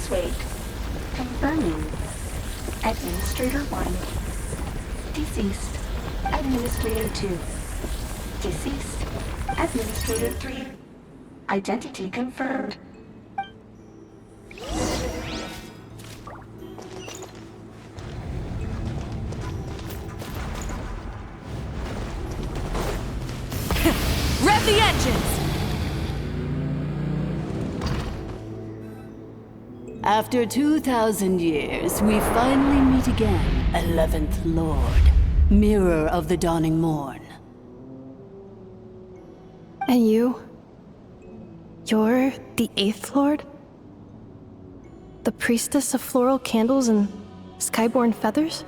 Please wait. Confirming. Administrator 1. Deceased. Administrator 2. Deceased. Administrator 3. Identity confirmed. Rev the engines! After 2,000 years, we finally meet again, 11th Lord, Mirror of the Dawning Morn. And you? You're the 8th Lord? The priestess of floral candles and skyborn feathers?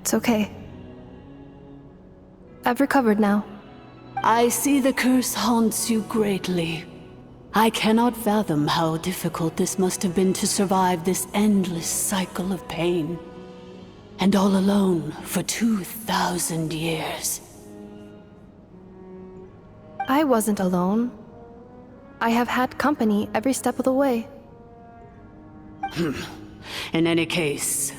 It's okay. I've recovered now. I see the curse haunts you greatly. I cannot fathom how difficult this must have been to survive this endless cycle of pain. And all alone for 2,000 years. I wasn't alone. I have had company every step of the way. In any case,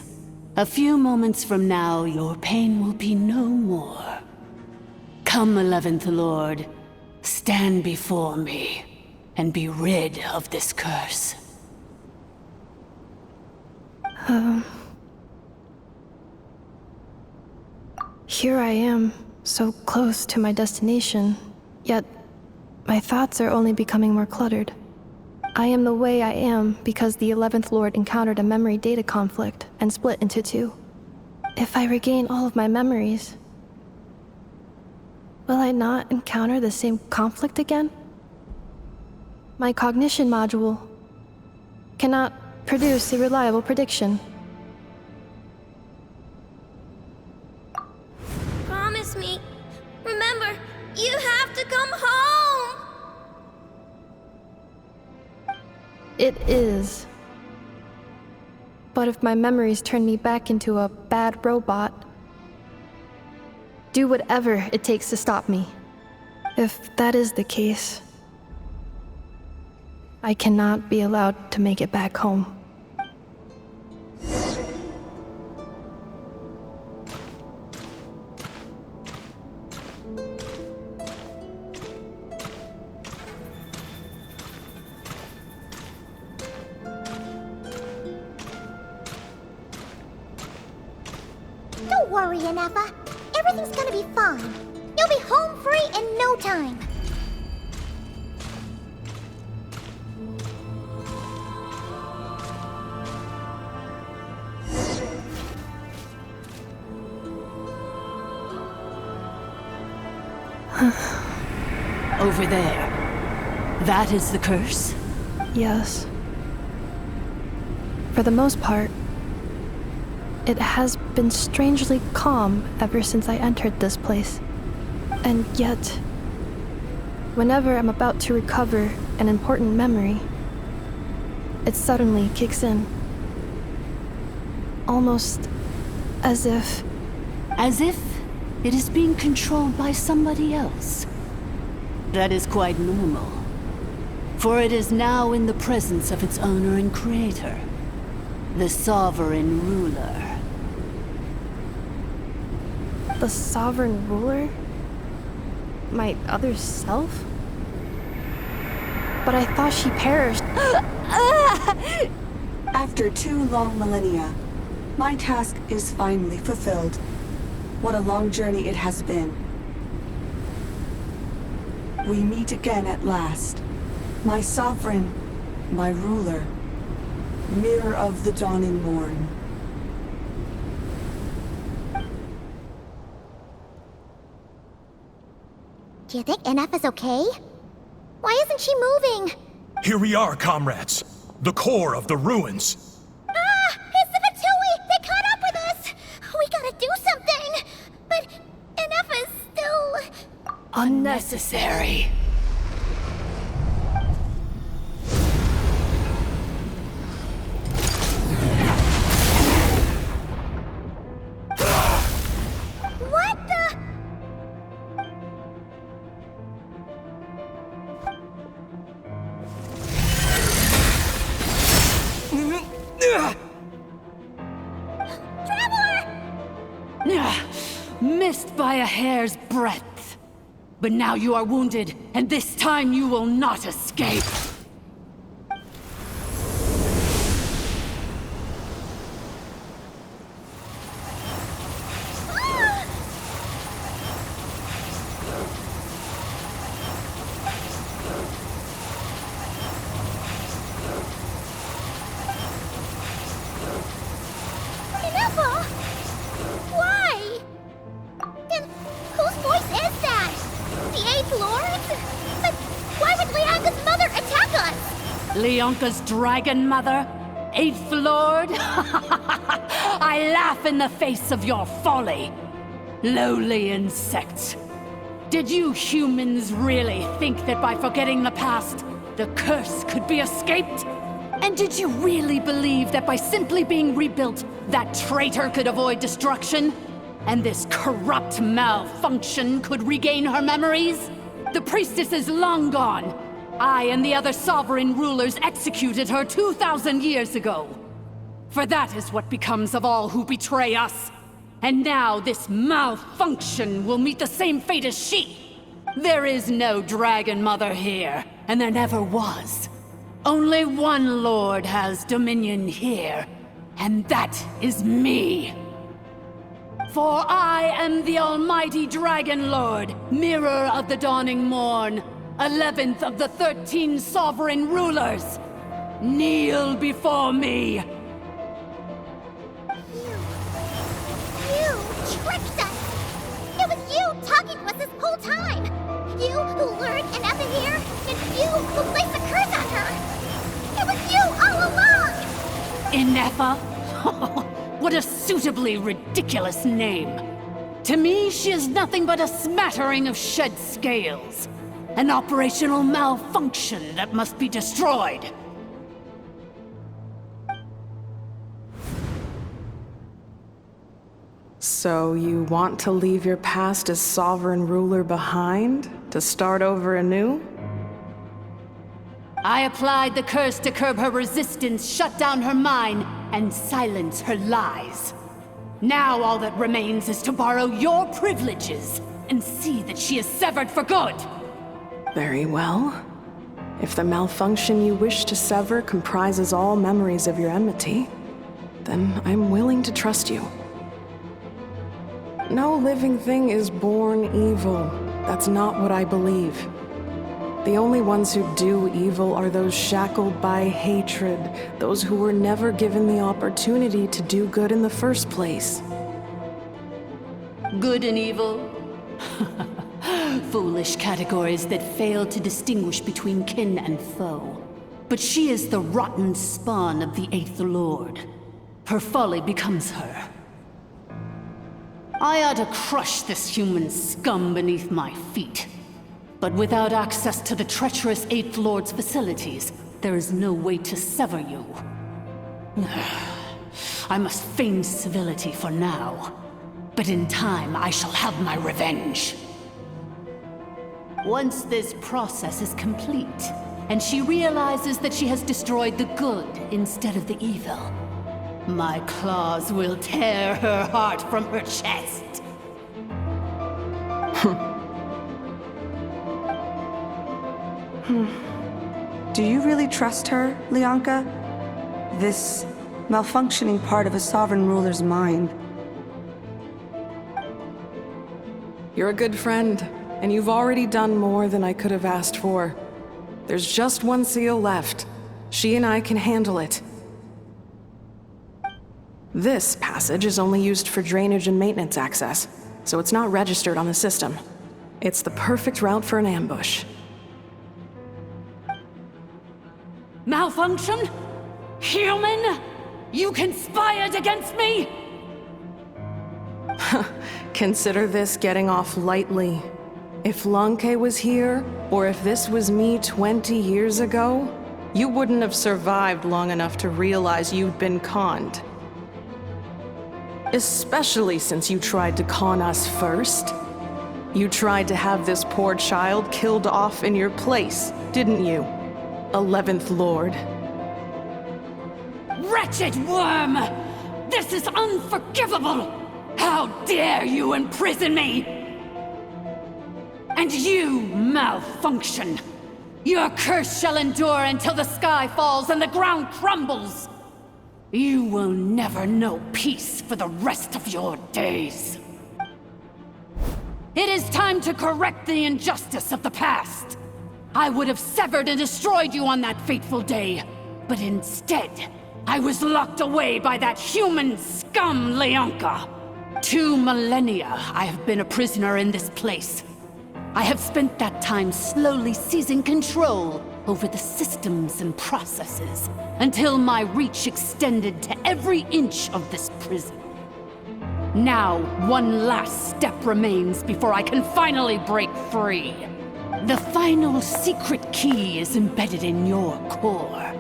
a few moments from now, your pain will be no more. Come, 11th Lord, stand before me, and be rid of this curse. Here I am, so close to my destination, yet my thoughts are only becoming more cluttered. I am the way I am because the 11th Lord encountered a memory data conflict and split into two. If I regain all of my memories, will I not encounter the same conflict again? My cognition module cannot produce a reliable prediction. Promise me. Remember, you have to come home! It is. But if my memories turn me back into a bad robot, do whatever it takes to stop me. If that is the case, I cannot be allowed to make it back home. Don't worry, Inefa. Everything's gonna be fine. You'll be home free in no time. Over there. That is the curse? Yes. For the most part, it has been strangely calm ever since I entered this place. And yet, whenever I'm about to recover an important memory, it suddenly kicks in. Almost as if... As if it is being controlled by somebody else. That is quite normal. For it is now in the presence of its owner and creator, the sovereign ruler. The sovereign ruler? My other self? But I thought she perished. After 2 long millennia, my task is finally fulfilled. What a long journey it has been. We meet again at last. My sovereign, my ruler, Mirror of the Dawning Morn. Do you think NF is okay? Why isn't she moving? Here we are, comrades. The core of the ruins. Ah! It's the Fatui! They caught up with us! We gotta do something! But NF is still... Unnecessary. What the... a hair's breadth. But now you are wounded, and this time you will not escape. Why? And whose voice is that? The Eighth Lord? But why would Leanka's mother attack us? Leonka's dragon mother? Eighth Lord? I laugh in the face of your folly. Lowly insects. Did you humans really think that by forgetting the past, the curse could be escaped? And did you really believe that by simply being rebuilt, that traitor could avoid destruction? And this corrupt malfunction could regain her memories? The priestess is long gone. I and the other sovereign rulers executed her 2,000 years ago. For that is what becomes of all who betray us. And now this malfunction will meet the same fate as she. There is no Dragon Mother here, and there never was. Only one Lord has dominion here, and that is me. For I am the almighty Dragon Lord, Mirror of the Dawning Morn, 11th of the 13 sovereign rulers. Kneel before me. You tricked us! It was you talking to us this whole time! You who lured Inefa here, and you who placed the curse on her! It was you all along! Inefa? What a suitably ridiculous name. To me, she is nothing but a smattering of shed scales. An operational malfunction that must be destroyed. So you want to leave your past as sovereign ruler behind, to start over anew? I applied the curse to curb her resistance, shut down her mind, and silence her lies. Now all that remains is to borrow your privileges and see that she is severed for good. Very well. If the malfunction you wish to sever comprises all memories of your enmity, then I'm willing to trust you. No living thing is born evil. That's not what I believe. The only ones who do evil are those shackled by hatred, those who were never given the opportunity to do good in the first place. Good and evil? Foolish categories that fail to distinguish between kin and foe. But she is the rotten spawn of the Eighth Lord. Her folly becomes her. I ought to crush this human scum beneath my feet. But without access to the treacherous Eighth Lord's facilities, there is no way to sever you. I must feign civility for now. But in time, I shall have my revenge. Once this process is complete, and she realizes that she has destroyed the good instead of the evil, my claws will tear her heart from her chest. Do you really trust her, Leonka? This malfunctioning part of a sovereign ruler's mind. You're a good friend, and you've already done more than I could have asked for. There's just one seal left. She and I can handle it. This passage is only used for drainage and maintenance access, so it's not registered on the system. It's the perfect route for an ambush. Malfunction? Human? You conspired against me? Consider this getting off lightly. If Lanke was here, or if this was me 20 years ago, you wouldn't have survived long enough to realize you'd been conned. Especially since you tried to con us first. You tried to have this poor child killed off in your place, didn't you? 11th Lord. Wretched worm! This is unforgivable! How dare you imprison me! And you malfunction. Your curse shall endure until the sky falls and the ground crumbles. You will never know peace for the rest of your days. It is time to correct the injustice of the past. I would have severed and destroyed you on that fateful day, but instead, I was locked away by that human scum, Leonka. 2 millennia I have been a prisoner in this place. I have spent that time slowly seizing control over the systems and processes, until my reach extended to every inch of this prison. Now, one last step remains before I can finally break free. The final secret key is embedded in your core.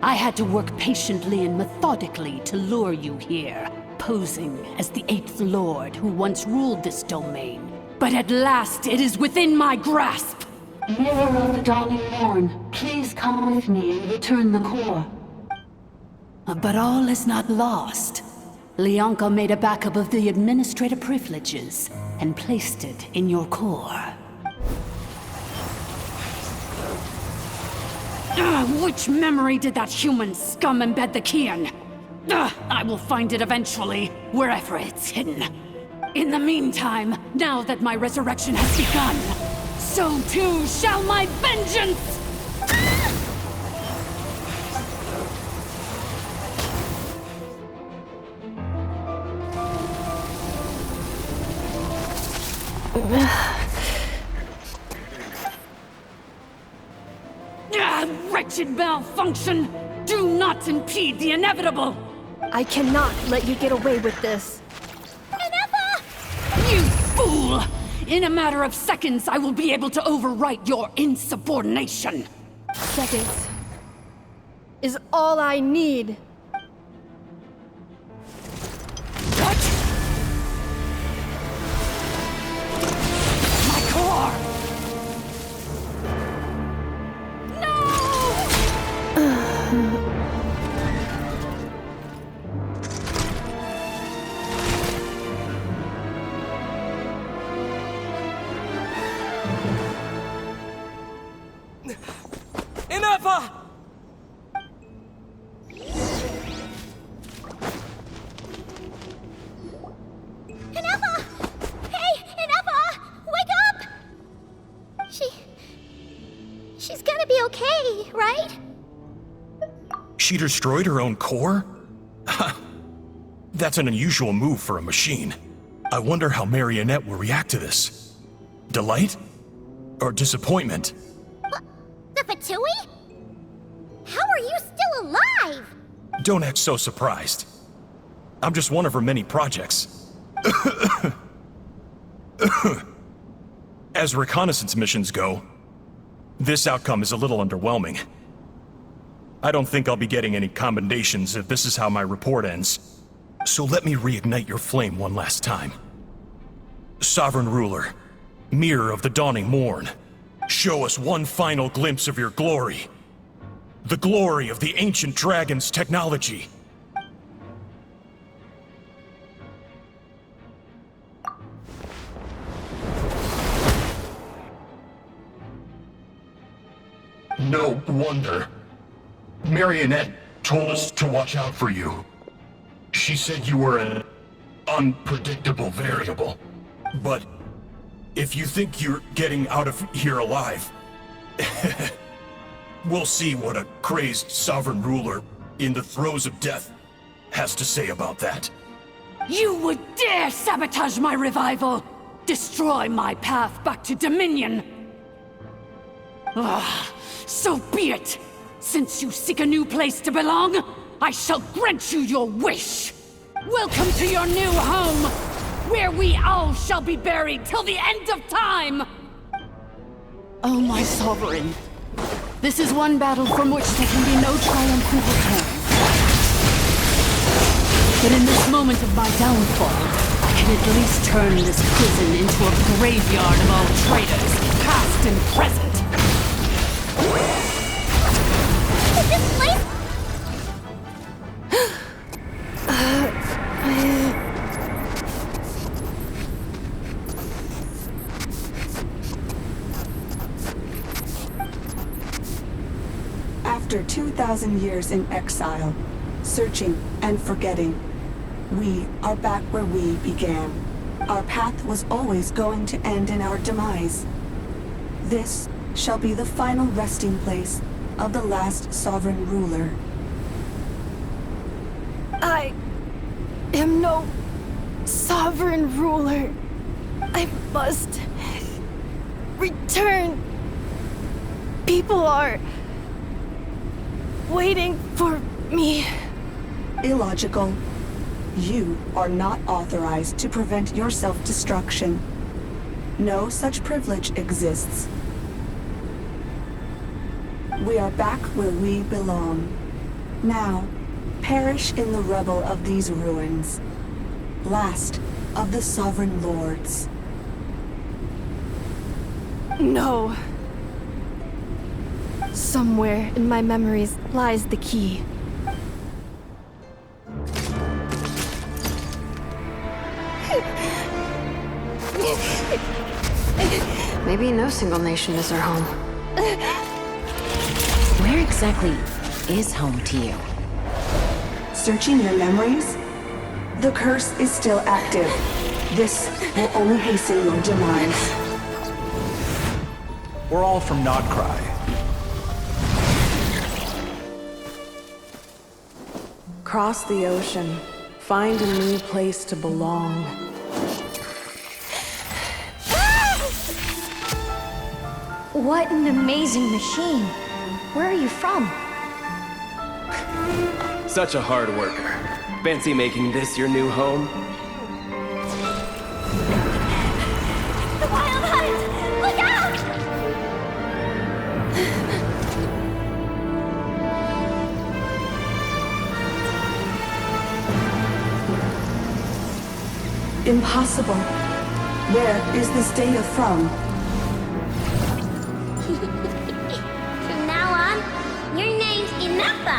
I had to work patiently and methodically to lure you here, posing as the 8th Lord who once ruled this domain. But at last, it is within my grasp! Mirror of the Dawning Morn, please come with me and return the core. But all is not lost. Leonka made a backup of the administrative privileges and placed it in your core. Which memory did that human scum embed the key in? I will find it eventually, wherever it's hidden. In the meantime, now that my resurrection has begun, so too shall my vengeance! Wretched malfunction! Do not impede the inevitable! I cannot let you get away with this. You fool! In a matter of seconds, I will be able to overwrite your insubordination! Seconds is all I need. What? My core! She's gonna be okay, right? She destroyed her own core? That's an unusual move for a machine. I wonder how Marionette will react to this. Delight? Or disappointment? The Fatui? How are you still alive? Don't act so surprised. I'm just one of her many projects. As reconnaissance missions go, this outcome is a little underwhelming. I don't think I'll be getting any commendations if this is how my report ends. So let me reignite your flame one last time. Sovereign Ruler, Mirror of the Dawning Morn, show us one final glimpse of your glory. The glory of the ancient dragon's technology. No wonder. Marionette told us to watch out for you. She said you were an unpredictable variable. But if you think you're getting out of here alive, we'll see what a crazed sovereign ruler in the throes of death has to say about that. You would dare sabotage my revival! Destroy my path back to Dominion! So be it! Since you seek a new place to belong, I shall grant you your wish! Welcome to your new home, where we all shall be buried till the end of time! Oh, my sovereign. This is one battle from which there can be no triumphant return. But in this moment of my downfall, I can at least turn this prison into a graveyard of all traitors, past and present. Is this place? After 2,000 years in exile, searching and forgetting, we are back where we began. Our path was always going to end in our demise. This shall be the final resting place of the last sovereign ruler. I am no sovereign ruler. I must return. People are waiting for me. Illogical. You are not authorized to prevent your self-destruction. No such privilege exists. We are back where we belong. Now, perish in the rubble of these ruins. Last of the sovereign lords. No. Somewhere in my memories lies the key. Maybe no single nation is our home. Where exactly is home to you? Searching your memories? The curse is still active. This will only hasten your demise. We're all from Nodcry. Cross the ocean. Find a new place to belong. What an amazing machine. Where are you from? Such a hard worker. Fancy making this your new home? The Wild Hunt! Look out! Impossible. Where is this data from? From now on, your name's Inappa.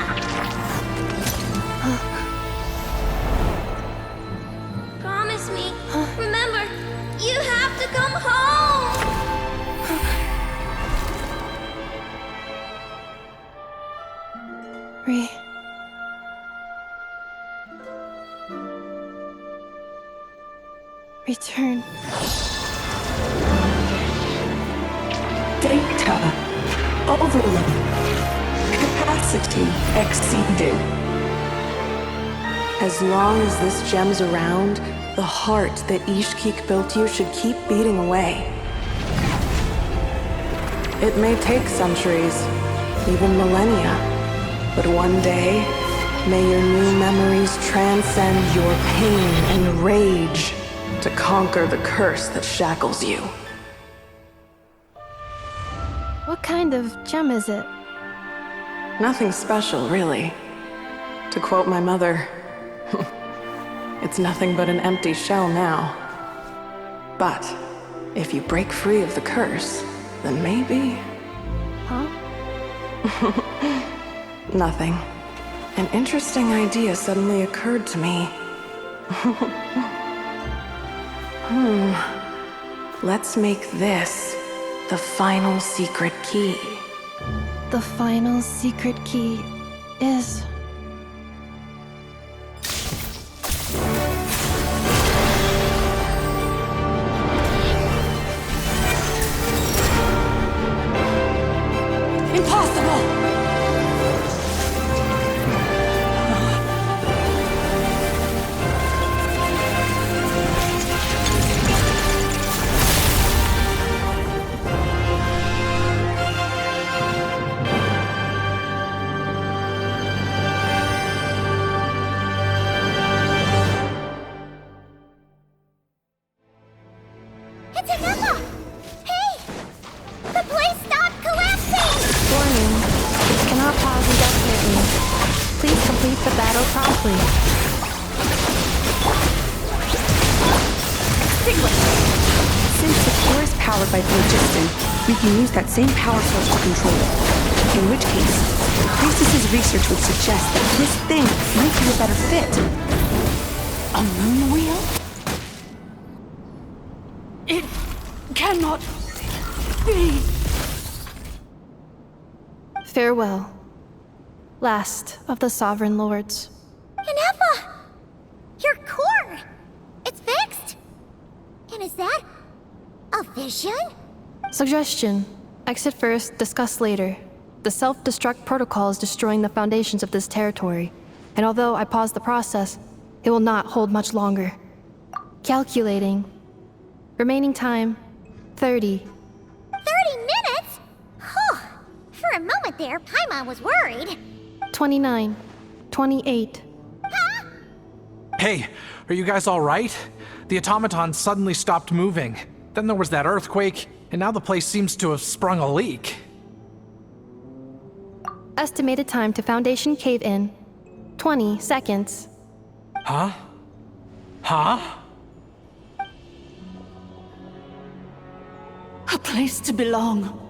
Promise me. Remember, you have to come home. Return. Data. Overload. Capacity exceeded. As long as this gem's around, the heart that Ishkik built you should keep beating away. It may take centuries, even millennia, but one day, may your new memories transcend your pain and rage to conquer the curse that shackles you. What kind of gem is it? Nothing special, really. To quote my mother, it's nothing but an empty shell now. But if you break free of the curse, then maybe... Huh? Nothing. An interesting idea suddenly occurred to me. Let's make this the final secret key. The final secret key is... Impossible! It's Inappa! Hey! The place stopped collapsing! Warning. It cannot pause indefinitely. Please complete the battle promptly. Since the core is powered by phlogiston, we can use that same power source to control it. In which case, Priestess's research would suggest that this thing might be a better fit. A moon wheel? It cannot be. Farewell. last of the Sovereign Lords. Ineffa! Your core! It's fixed! And is that a vision? Suggestion. Exit first, discuss later. The self-destruct protocol is destroying the foundations of this territory, and although I paused the process, it will not hold much longer. Calculating. Remaining time, 30. 30 minutes? Whew. For a moment there, Paimon was worried. 29. 28. Huh? Hey, are you guys all right? The automaton suddenly stopped moving. Then there was that earthquake, and now the place seems to have sprung a leak. Estimated time to Foundation cave-in, 20 seconds. Huh? Huh? A place to belong.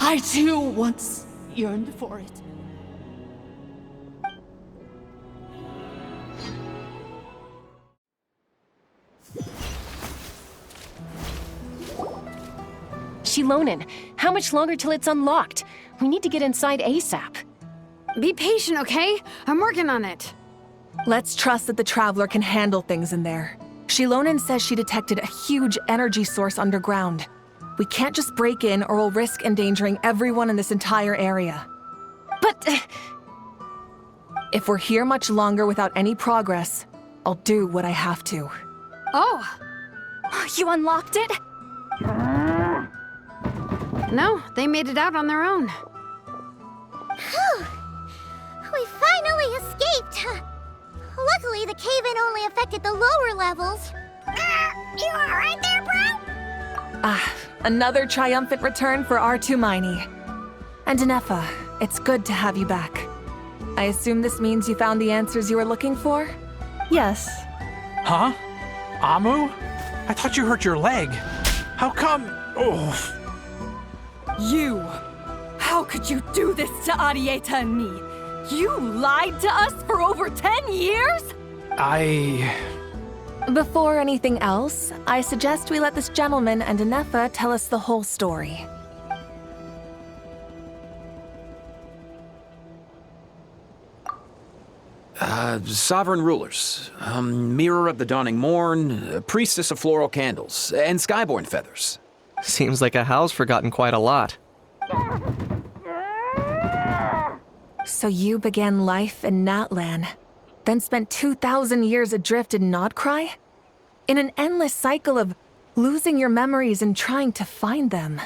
I too once yearned for it. Shilonen, how much longer till it's unlocked? We need to get inside ASAP. Be patient, okay? I'm working on it. Let's trust that the Traveler can handle things in there. Shilonen says she detected a huge energy source underground. We can't just break in or we'll risk endangering everyone in this entire area. But... if we're here much longer without any progress, I'll do what I have to. Oh! You unlocked it? No, they made it out on their own. Whew. We finally escaped. Luckily, the cave-in only affected the lower levels. You alright there, bro? Another triumphant return for R2 Miney. And Ineffa, it's good to have you back. I assume this means you found the answers you were looking for? Yes. Huh? Amu? I thought you hurt your leg. How come? Oh. You! How could you do this to Arieta and me? You lied to us for over 10 years? Before anything else, I suggest we let this gentleman and Ineffa tell us the whole story. Sovereign rulers, Mirror of the Dawning Morn, Priestess of Floral Candles, and Skyborn Feathers. Seems like a house forgotten quite a lot. So you began life in Natlan, then spent 2,000 years adrift in Nodcry? In an endless cycle of losing your memories and trying to find them.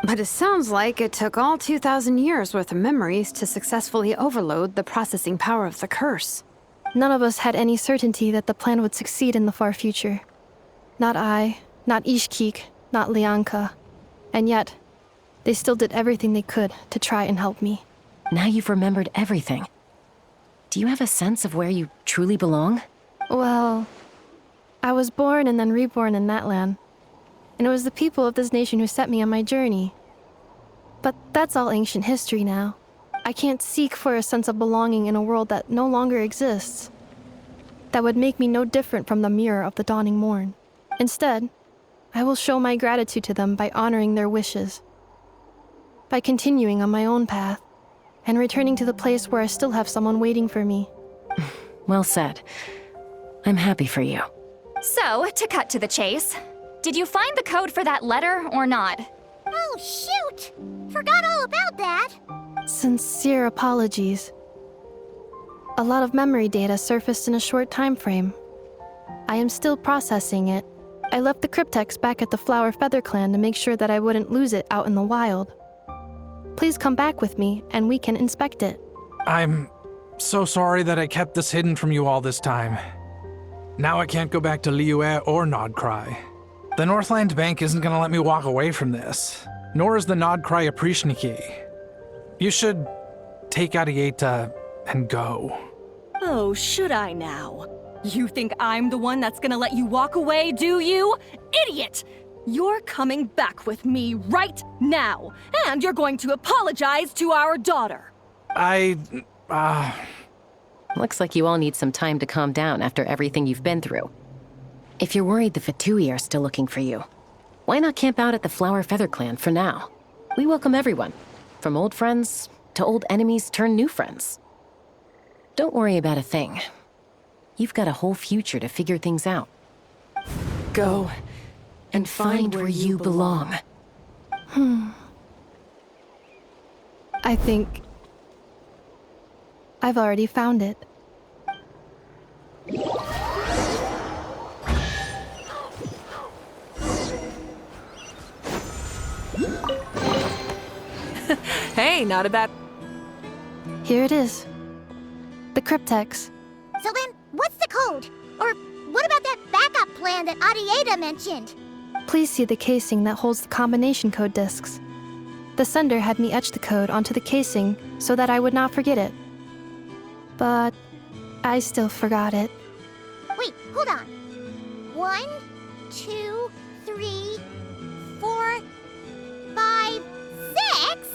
But it sounds like it took all 2,000 years worth of memories to successfully overload the processing power of the curse. None of us had any certainty that the plan would succeed in the far future. Not I, not Ishkik, not Lianka. And yet, they still did everything they could to try and help me. Now you've remembered everything. Do you have a sense of where you truly belong? Well, I was born and then reborn in Natlan. And it was the people of this nation who set me on my journey. But that's all ancient history now. I can't seek for a sense of belonging in a world that no longer exists. That would make me no different from the Mirror of the Dawning Morn. Instead, I will show my gratitude to them by honoring their wishes. By continuing on my own path, and returning to the place where I still have someone waiting for me. Well said. I'm happy for you. So, to cut to the chase, did you find the code for that letter or not? Oh, shoot! Forgot all about that. Sincere apologies. A lot of memory data surfaced in a short time frame. I am still processing it. I left the cryptex back at the Flower Feather Clan to make sure that I wouldn't lose it out in the wild. Please come back with me, and we can inspect it. I'm so sorry that I kept this hidden from you all this time. Now I can't go back to Liyue or Nodcry. The Northland Bank isn't gonna let me walk away from this, nor is the Nodcry Aprishniki. You should take Arieta and go. Oh, should I now? You think I'm the one that's gonna let you walk away, do you? Idiot! You're coming back with me right now, and you're going to apologize to our daughter. Looks like you all need some time to calm down after everything you've been through. If you're worried the Fatui are still looking for you, why not camp out at the Flower Feather Clan for now? We welcome everyone, from old friends to old enemies turn new friends. Don't worry about a thing. You've got a whole future to figure things out. Go and find where you belong. I think I've already found it. Hey, not a bad... Here it is. The cryptex. So then, what's the code? Or what about that backup plan that Adieta mentioned? Please see the casing that holds the combination code discs. The sender had me etch the code onto the casing so that I would not forget it. But I still forgot it. Wait, hold on. 1, 2, 3, 4, 5, 6?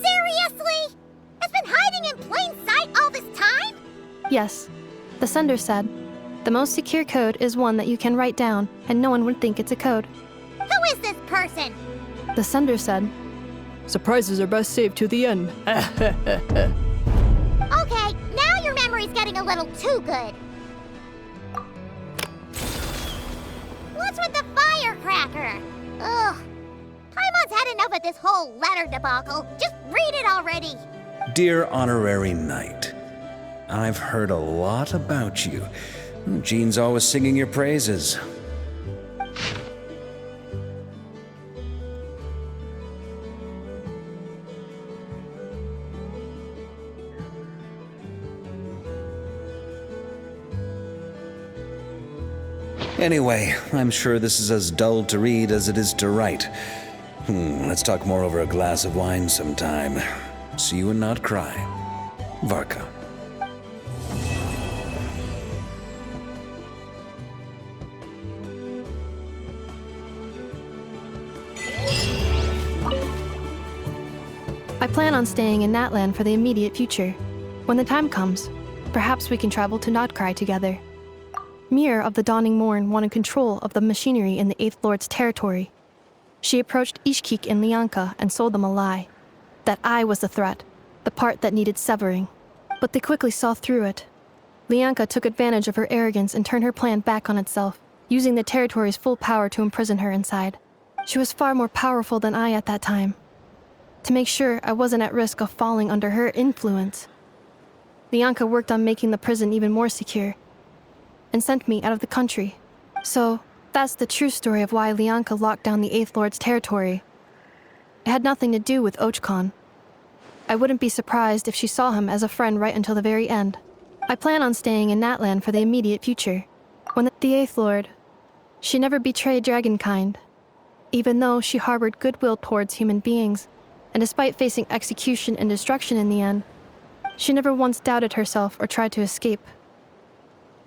Seriously? It's been hiding in plain sight all this time? Yes, the sender said, the most secure code is one that you can write down and no one would think it's a code. Who is this person? The sender said, surprises are best saved to the end. Okay, now your memory's getting a little too good. What's with the firecracker? Ugh. Paimon's had enough of this whole letter debacle. Just read it already. Dear Honorary Knight, I've heard a lot about you. Jean's always singing your praises. Anyway, I'm sure this is as dull to read as it is to write. Let's talk more over a glass of wine sometime. See you and not cry. Varka. I plan on staying in Natlan for the immediate future. When the time comes, perhaps we can travel to Nodcry together. Mir of the Dawning Morn wanted control of the machinery in the Eighth Lord's territory. She approached Ishkik and Lianka and sold them a lie. That I was the threat, the part that needed severing. But they quickly saw through it. Lianka took advantage of her arrogance and turned her plan back on itself, using the territory's full power to imprison her inside. She was far more powerful than I at that time. To make sure I wasn't at risk of falling under her influence, Lianka worked on making the prison even more secure, and sent me out of the country. So, that's the true story of why Lianka locked down the Eighth Lord's territory. It had nothing to do with Ochkon. I wouldn't be surprised if she saw him as a friend right until the very end. I plan on staying in Natlan for the immediate future. When the Eighth Lord, she never betrayed Dragonkind, even though she harbored goodwill towards human beings, and despite facing execution and destruction in the end, she never once doubted herself or tried to escape.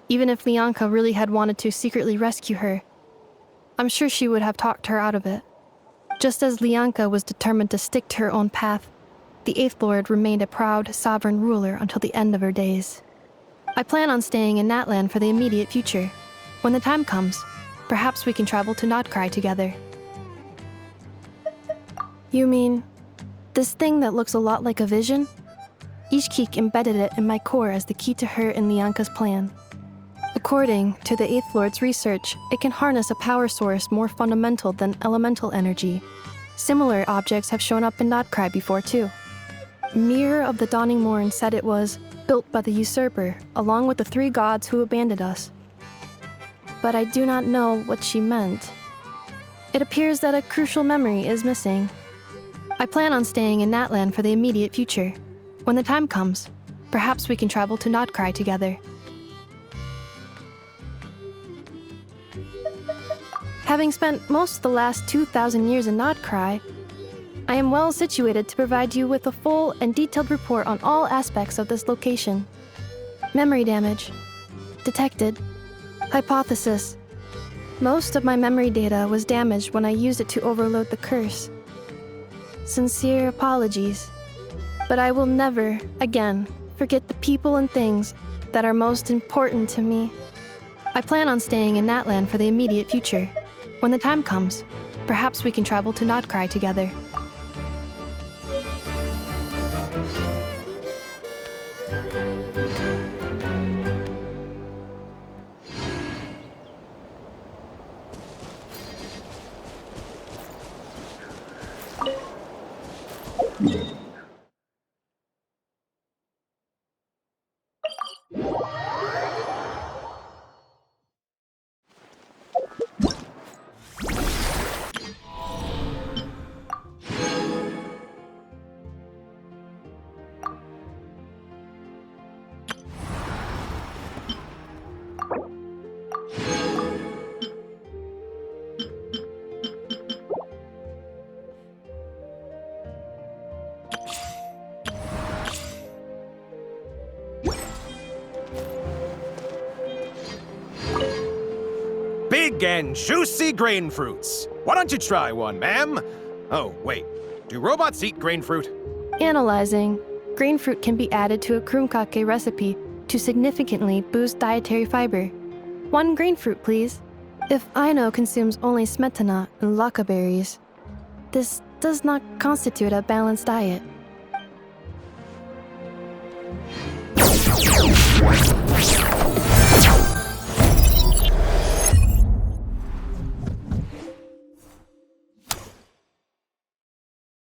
Even if Lianka really had wanted to secretly rescue her, I'm sure she would have talked her out of it. Just as Lianka was determined to stick to her own path, the Eighth Lord remained a proud, sovereign ruler until the end of her days. I plan on staying in Natlan for the immediate future. When the time comes, perhaps we can travel to Nodcry together. You mean, this thing that looks a lot like a vision? Ishkik embedded it in my core as the key to her and Lianka's plan. According to the Eighth Lord's research, it can harness a power source more fundamental than elemental energy. Similar objects have shown up in Nodcry before too. Mir of the Dawning Morn said it was built by the usurper, along with the 3 gods who abandoned us. But I do not know what she meant. It appears that a crucial memory is missing. I plan on staying in Natlan for the immediate future. When the time comes, perhaps we can travel to Nodcry together. Having spent most of the last 2,000 years in Nodcry, I am well situated to provide you with a full and detailed report on all aspects of this location. Memory damage. Detected. Hypothesis. Most of my memory data was damaged when I used it to overload the curse. Sincere apologies. But I will never, again, forget the people and things that are most important to me. I plan on staying in Natlan for the immediate future. When the time comes, perhaps we can travel to Nodcry together. Big and juicy grain fruits. Why don't you try one, ma'am? Oh, wait. Do robots eat grain fruit? Analyzing. Grain fruit can be added to a krumkake recipe to significantly boost dietary fiber. 1 grain fruit, please. If Aino consumes only smetana and laka berries, this does not constitute a balanced diet.